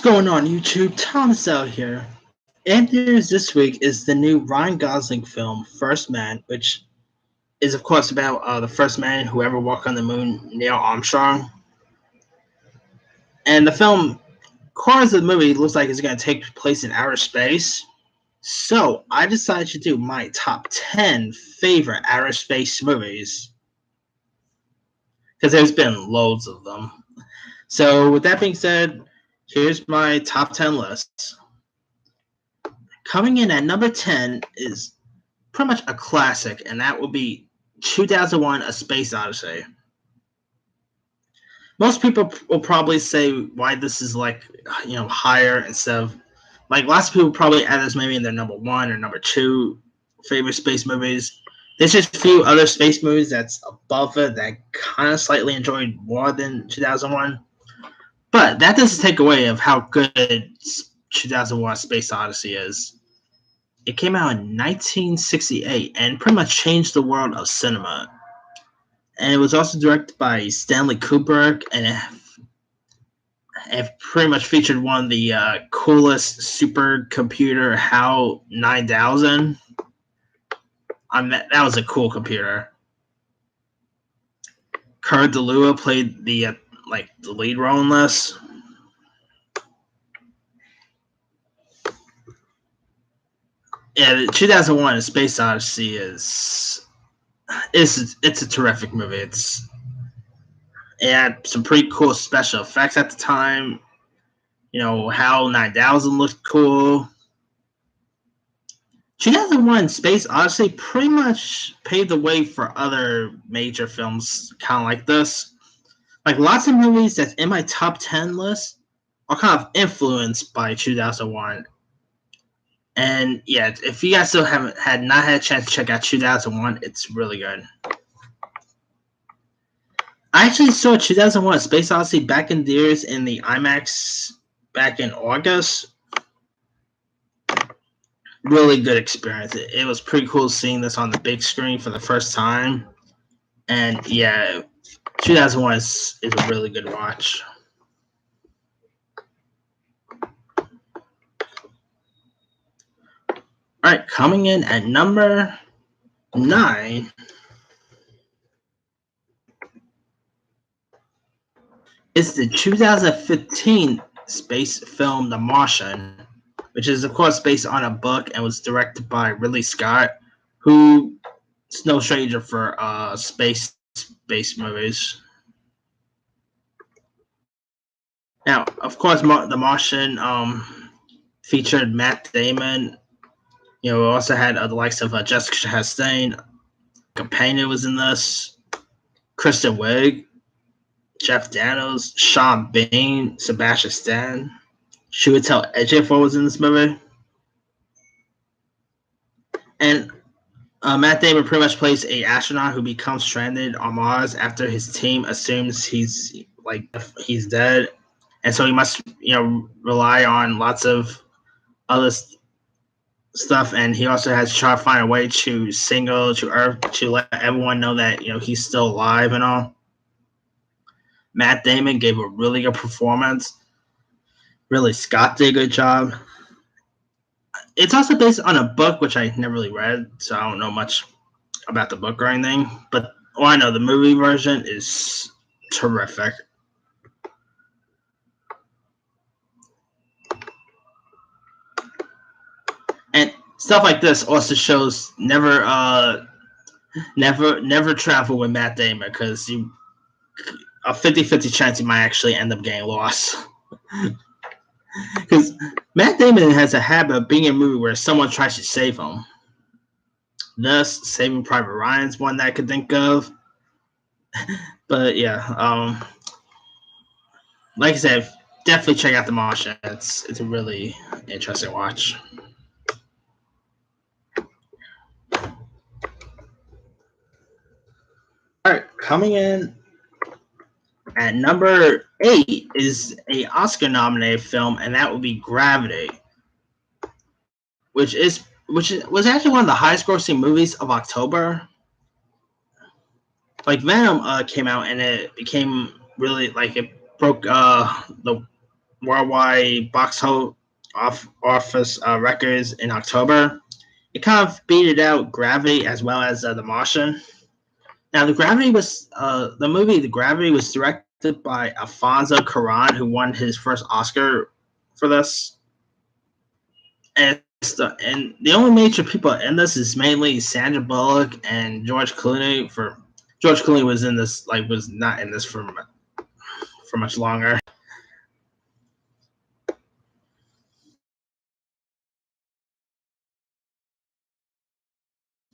going on YouTube? Thomas out here. And news this week is the new Ryan Gosling film, First Man, which is of course about the first man who ever walked on the moon, Neil Armstrong. And the film, cores of the movie looks like it's going to take place in outer space. So I decided to do my top 10 favorite outer space movies. Because there's been loads of them. So with that being said, here's my top 10 list. Coming in at number 10 is pretty much a classic, and that will be 2001: A Space Odyssey. Most people will probably say why this is higher instead of lots of people probably add this maybe in their number one or number two favorite space movies. There's just a few other space movies that's above it that I kind of slightly enjoyed more than 2001. But that doesn't take away of how good 2001: Space Odyssey is. It came out in 1968 and pretty much changed the world of cinema. And it was also directed by Stanley Kubrick, and it pretty much featured one of the coolest supercomputer HAL 9000. That was a cool computer. Cara Delua played the lead role in this. Yeah, 2001: A Space Odyssey it's a terrific movie. It had some pretty cool special effects at the time. HAL 9000 looked cool. 2001: Space Odyssey pretty much paved the way for other major films kind of like this. Lots of movies that's in my top 10 list are kind of influenced by 2001. And yeah, if you guys still haven't had a chance to check out 2001, it's really good. I actually saw 2001: Space Odyssey back in theaters in the IMAX back in August. Really good experience. It was pretty cool seeing this on the big screen for the first time. And yeah, 2001 is a really good watch. All right, coming in at number 9 is the 2015 space film The Martian, which is of course based on a book and was directed by Ridley Scott, who is no stranger for space movies. Now, of course, The Martian featured Matt Damon. We also had the likes of Jessica Chastain. Companion was in this. Kristen Wiig, Jeff Daniels, Sean Bean, Sebastian Stan. Chiwetel Ejiofor was in this movie. And Matt Damon pretty much plays an astronaut who becomes stranded on Mars after his team assumes he's dead, and so he must rely on lots of other stuff, and he also has to try to find a way to signal to Earth to let everyone know that he's still alive and all. Matt Damon gave a really good performance. Ridley Scott did a good job. It's also based on a book which I never really read, so I don't know much about the book or anything. But all I know, the movie version is terrific. And stuff like this also shows never travel with Matt Damon, because a 50-50 chance you might actually end up getting lost. Because Matt Damon has a habit of being in a movie where someone tries to save him. Thus, Saving Private Ryan's one that I could think of. But yeah, like I said, definitely check out The Martian. It's a really interesting watch. All right, coming in at number 8 is a Oscar-nominated film, and that would be Gravity, which was actually one of the highest-grossing movies of October. Venom came out, and it became really it broke the worldwide office records in October. It kind of beat out Gravity as well as The Martian. Now, the movie The Gravity was directed by Alfonso Cuarón, who won his first Oscar for this. And the only major people in this is mainly Sandra Bullock and George Clooney. For George Clooney was not in this for much longer.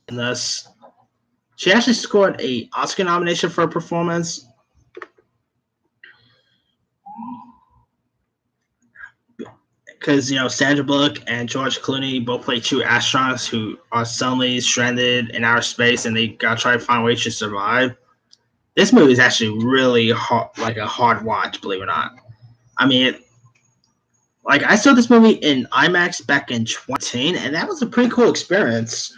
In this, she actually scored a Oscar nomination for her performance. Because Sandra Bullock and George Clooney both play two astronauts who are suddenly stranded in outer space, and they gotta try to find ways to survive. This movie is actually really hard, like a hard watch, believe it or not. I mean, I saw this movie in IMAX back in 2010, and that was a pretty cool experience.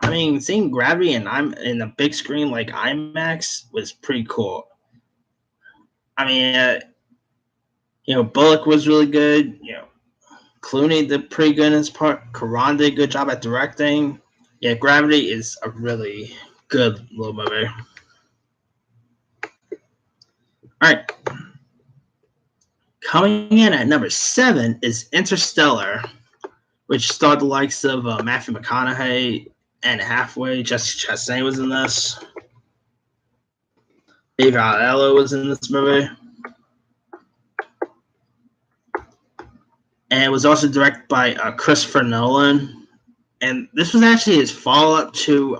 I mean, seeing Gravity and I'm in a big screen like IMAX was pretty cool. I mean, Bullock was really good. Clooney did pretty good in his part. Cuarón did a good job at directing. Yeah, Gravity is a really good little movie. All right. Coming in at number 7 is Interstellar, which starred the likes of Matthew McConaughey, Anne Hathaway. Jessica Chastain was in this. David Oyelowo was in this movie. And it was also directed by Christopher Nolan. And this was actually his follow-up to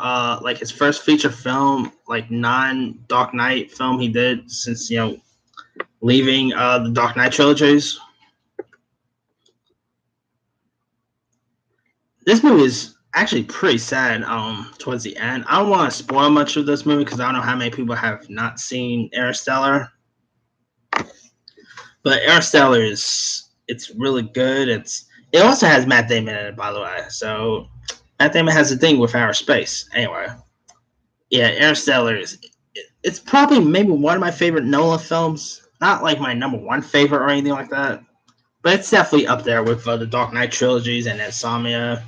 his first feature film, non-Dark Knight film he did since leaving the Dark Knight trilogies. This movie is actually pretty sad towards the end. I don't want to spoil much of this movie because I don't know how many people have not seen Interstellar. But Interstellar it's really good. It also has Matt Damon in it, by the way. So Matt Damon has a thing with outer space. Anyway, yeah, Interstellar it's probably maybe one of my favorite Nolan films. Not like my number one favorite or anything like that, but it's definitely up there with the Dark Knight trilogies and Insomnia.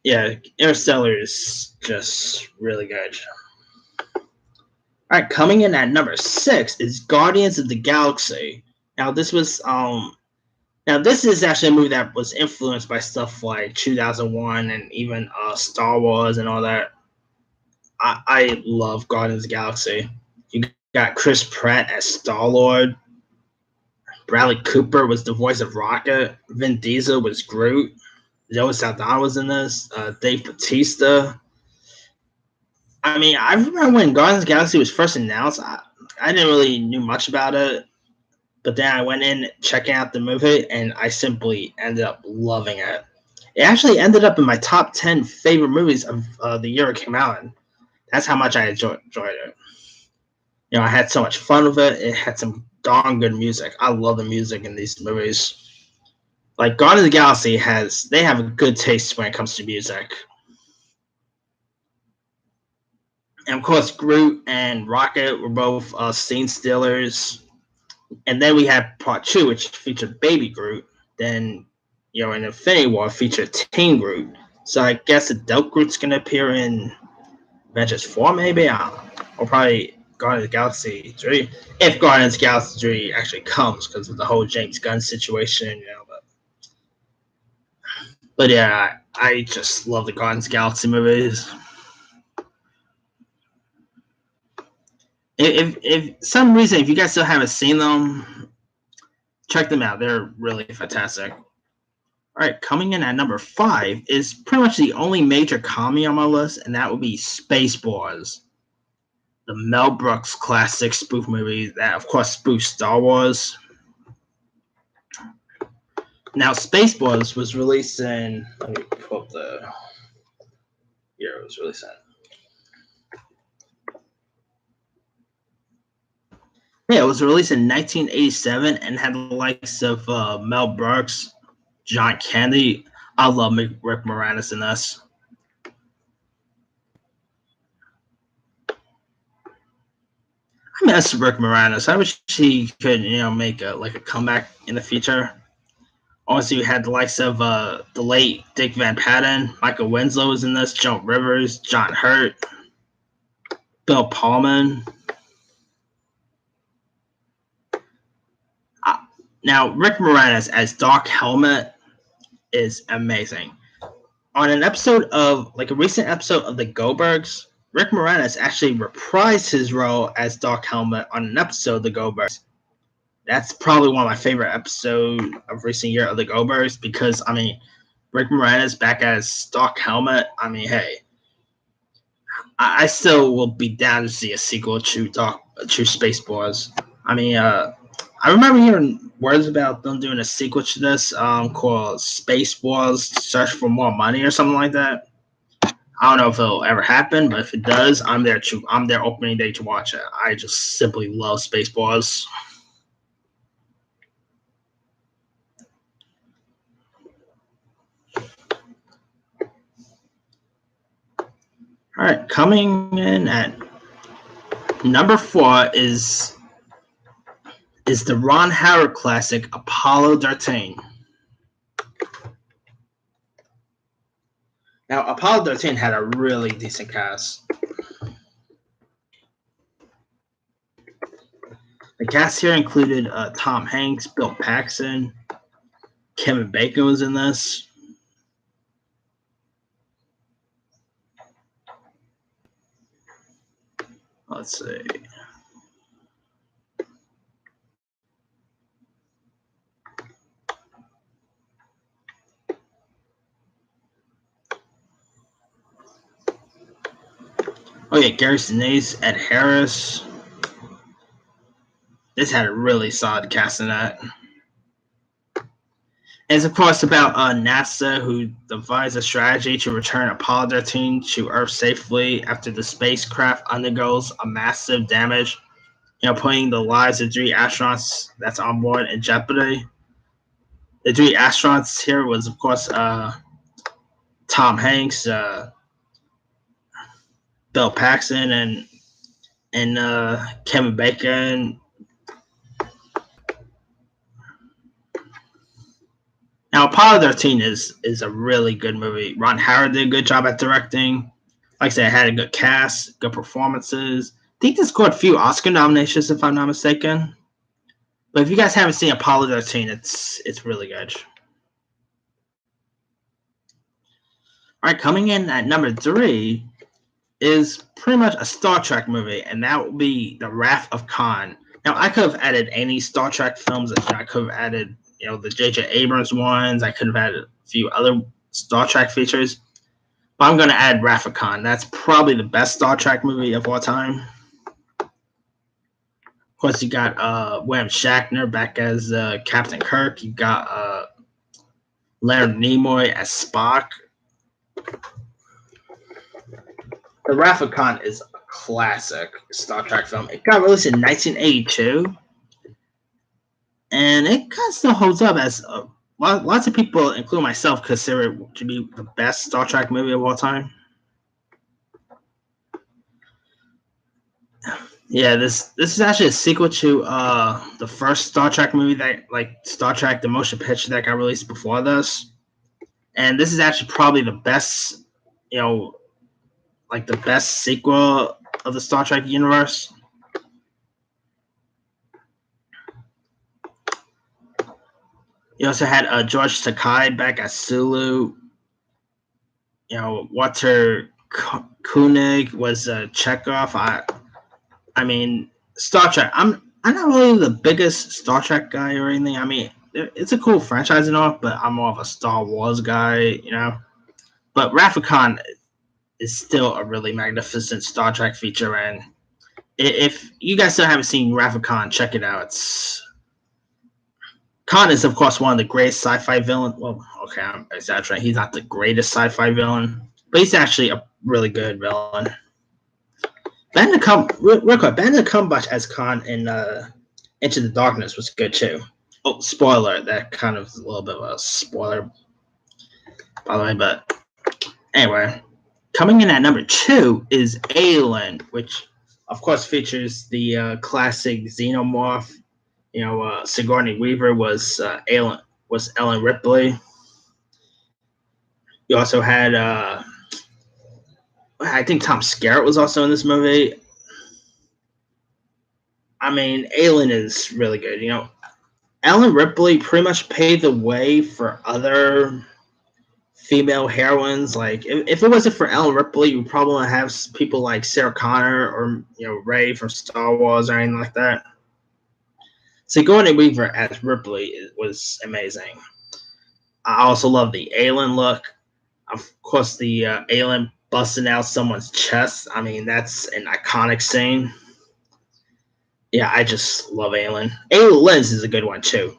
Yeah, Interstellar is just really good. All right, coming in at number 6 is Guardians of the Galaxy. Now this is actually a movie that was influenced by stuff like 2001 and even Star Wars and all that. I love Guardians of the Galaxy. You got Chris Pratt as Star-Lord. Bradley Cooper was the voice of Rocket. Vin Diesel was Groot. Zoe Saldana was in this. Dave Bautista. I mean, I remember when Guardians of the Galaxy was first announced, I didn't really knew much about it. But then I went in checking out the movie, and I simply ended up loving it. It actually ended up in my top 10 favorite movies of the year it came out in. That's how much I enjoyed it. I had so much fun with it. It had some darn good music. I love the music in these movies. Like Guardians of the Galaxy they have a good taste when it comes to music. And of course, Groot and Rocket were both scene stealers. And then we had part 2, which featured Baby Groot. Then, in Infinity War, featured Teen Groot. So I guess adult Groot's going to appear in Avengers 4, maybe? Or probably Guardians of the Galaxy 3. If Guardians of the Galaxy 3 actually comes, because of the whole James Gunn situation, But yeah, I just love the Guardians of the Galaxy movies. If some reason, if you guys still haven't seen them, check them out. They're really fantastic. All right, coming in at number 5 is pretty much the only major comedy on my list, and that would be Spaceballs, the Mel Brooks classic spoof movie that, of course, spoofs Star Wars. Now, Spaceballs was released in. Let me pull up the year it was released in. Yeah, it was released in 1987 and had the likes of Mel Brooks, John Candy. I love Rick Moranis in this. I miss Rick Moranis. I wish he could, make a comeback in the future. Also, you had the likes of the late Dick Van Patten, Michael Winslow was in this, Joan Rivers, John Hurt, Bill Pullman. Now, Rick Moranis as Doc Helmet is amazing. On an episode of, a recent episode of The Goldbergs, Rick Moranis actually reprised his role as Doc Helmet on an episode of The Goldbergs. That's probably one of my favorite episodes of recent year of The Goldbergs because, Rick Moranis back as Doc Helmet. Hey, I still will be down to see a sequel to Spaceballs. I remember hearing words about them doing a sequel to this called Spaceballs Search for More Money or something like that. I don't know if it'll ever happen, but if it does, I'm there opening day to watch it. I just simply love Spaceballs. All right, coming in at number 4 is the Ron Howard classic Apollo 13. Now, Apollo 13 had a really decent cast. The cast here included Tom Hanks, Bill Paxton, Kevin Bacon was in this. Let's see. Oh yeah, Gary Sinise, Ed Harris. This had a really solid cast in that. It's of course about NASA, who devised a strategy to return Apollo 13 to Earth safely after the spacecraft undergoes a massive damage, putting the lives of 3 astronauts that's on board in jeopardy. The 3 astronauts here was, of course, Tom Hanks, Bill Paxton, and Kevin Bacon. Now, Apollo 13 is a really good movie. Ron Howard did a good job at directing. Like I said, it had a good cast, good performances. I think this scored a few Oscar nominations, if I'm not mistaken. But if you guys haven't seen Apollo 13, it's really good. All right, coming in at number 3 is pretty much a Star Trek movie, and that would be The Wrath of Khan. Now, I could have added any Star Trek films. I could have added, the J.J. Abrams ones. I could have added a few other Star Trek features. But I'm going to add Wrath of Khan. That's probably the best Star Trek movie of all time. Of course, you got William Shatner back as Captain Kirk. You got Leonard Nimoy as Spock. The Wrath of Khan is a classic Star Trek film. It got released in 1982, and it kind of still holds up as lots of people, including myself, consider it to be the best Star Trek movie of all time. Yeah, this is actually a sequel to the first Star Trek movie Star Trek: The Motion Picture that got released before this, and this is actually probably the best, the best sequel of the Star Trek universe. You also had George Takei back as Sulu. Walter Koenig was Chekhov. Star Trek. I'm not really the biggest Star Trek guy or anything. It's a cool franchise and all, but I'm more of a Star Wars guy, But Wrath of Khan is still a really magnificent Star Trek feature, and if you guys still haven't seen Wrath of Khan, check it out. Khan is, of course, one of the greatest sci-fi villains. Well, okay, I'm exaggerating. He's not the greatest sci-fi villain, but he's actually a really good villain. Benedict Cumberbatch as Khan in Into the Darkness was good too. Oh, spoiler! That kind of is a little bit of a spoiler, by the way. But anyway, coming in at number 2 is Alien, which of course, features the classic xenomorph. Sigourney Weaver was Ellen Ripley. You also had I think Tom Skerritt was also in this movie. I mean, Ellen is really good. Ellen Ripley pretty much paved the way for other female heroines. Like, if it wasn't for Ellen Ripley, you probably wouldn't have people like Sarah Connor or Rey from Star Wars or anything like that. Sigourney Weaver as Ripley was amazing. I also love the alien look. Of course, the alien busting out someone's chest. I mean, that's an iconic scene. Yeah, I just love Alien. Aliens is a good one too.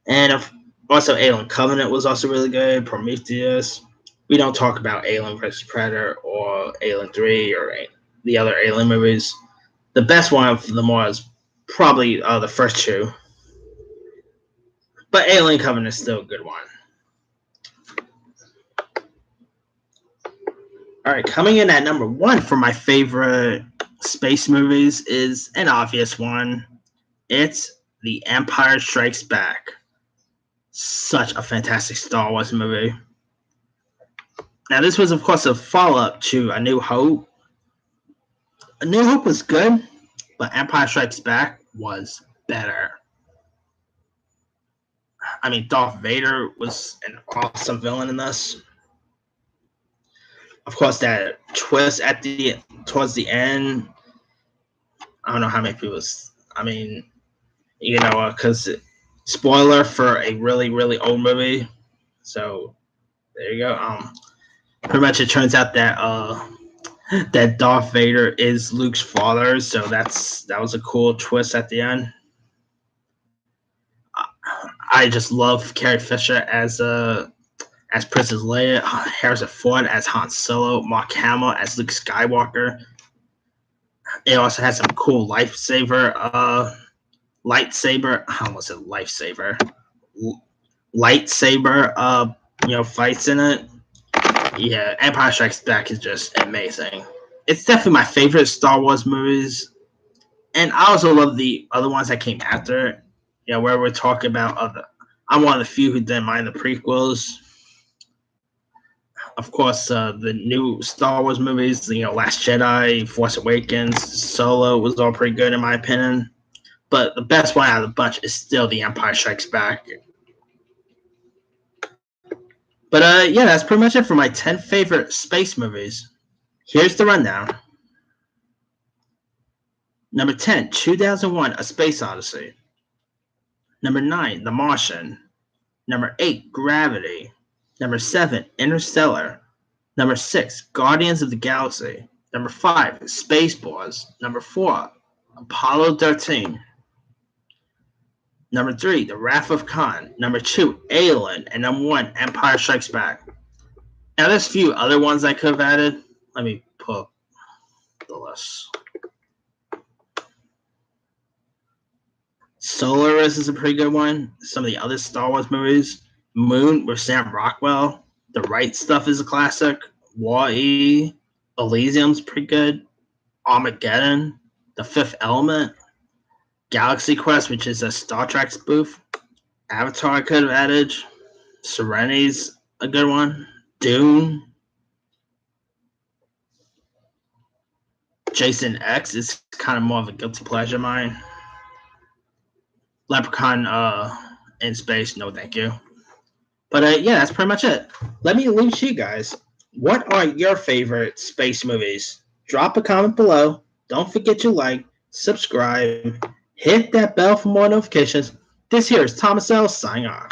And also Alien Covenant was also really good. Prometheus. We don't talk about Alien vs. Predator or Alien 3 or the other Alien movies. The best one of them all is probably the first two. But Alien Covenant is still a good one. All right, coming in at number 1 for my favorite space movies is an obvious one. It's The Empire Strikes Back. Such a fantastic Star Wars movie. Now, this was, of course, a follow-up to A New Hope. A New Hope was good, but Empire Strikes Back was better. I mean, Darth Vader was an awesome villain in this. Of course, that twist towards the end. I don't know how many people. I mean, because spoiler for a really, really old movie. So there you go. Pretty much it turns out that that Darth Vader is Luke's father. So that was a cool twist at the end. I just love Carrie Fisher as Princess Leia, Harrison Ford as Han Solo, Mark Hamill as Luke Skywalker. It also has some cool lightsaber. I almost said lifesaver. Lightsaber, fights in it. Yeah, Empire Strikes Back is just amazing. It's definitely my favorite Star Wars movies, and I also love the other ones that came after it. Where we're talking about I'm one of the few who didn't mind the prequels. Of course, the new Star Wars movies, Last Jedi, Force Awakens, Solo was all pretty good in my opinion. But the best one out of the bunch is still The Empire Strikes Back. But yeah, that's pretty much it for my 10 favorite space movies. Here's the rundown. Number 10, 2001, A Space Odyssey. Number 9, The Martian. Number 8, Gravity. Number 7, Interstellar. Number 6, Guardians of the Galaxy. Number 5, Spaceballs. Number 4, Apollo 13. Number 3, The Wrath of Khan. Number 2, Alien. And number 1, Empire Strikes Back. Now, there's a few other ones I could have added. Let me pull up the list. Solaris is a pretty good one. Some of the other Star Wars movies. Moon with Sam Rockwell. The Right Stuff is a classic. Wall-E. Elysium's pretty good. Armageddon. The Fifth Element. Galaxy Quest, which is a Star Trek spoof. Avatar I could have added. Serenity's a good one. Dune. Jason X is kind of more of a guilty pleasure of mine. Leprechaun in space, no thank you. But yeah, that's pretty much it. Let me leave to you guys. What are your favorite space movies? Drop a comment below. Don't forget to like, subscribe, hit that bell for more notifications. This here is Thomas L. signing off.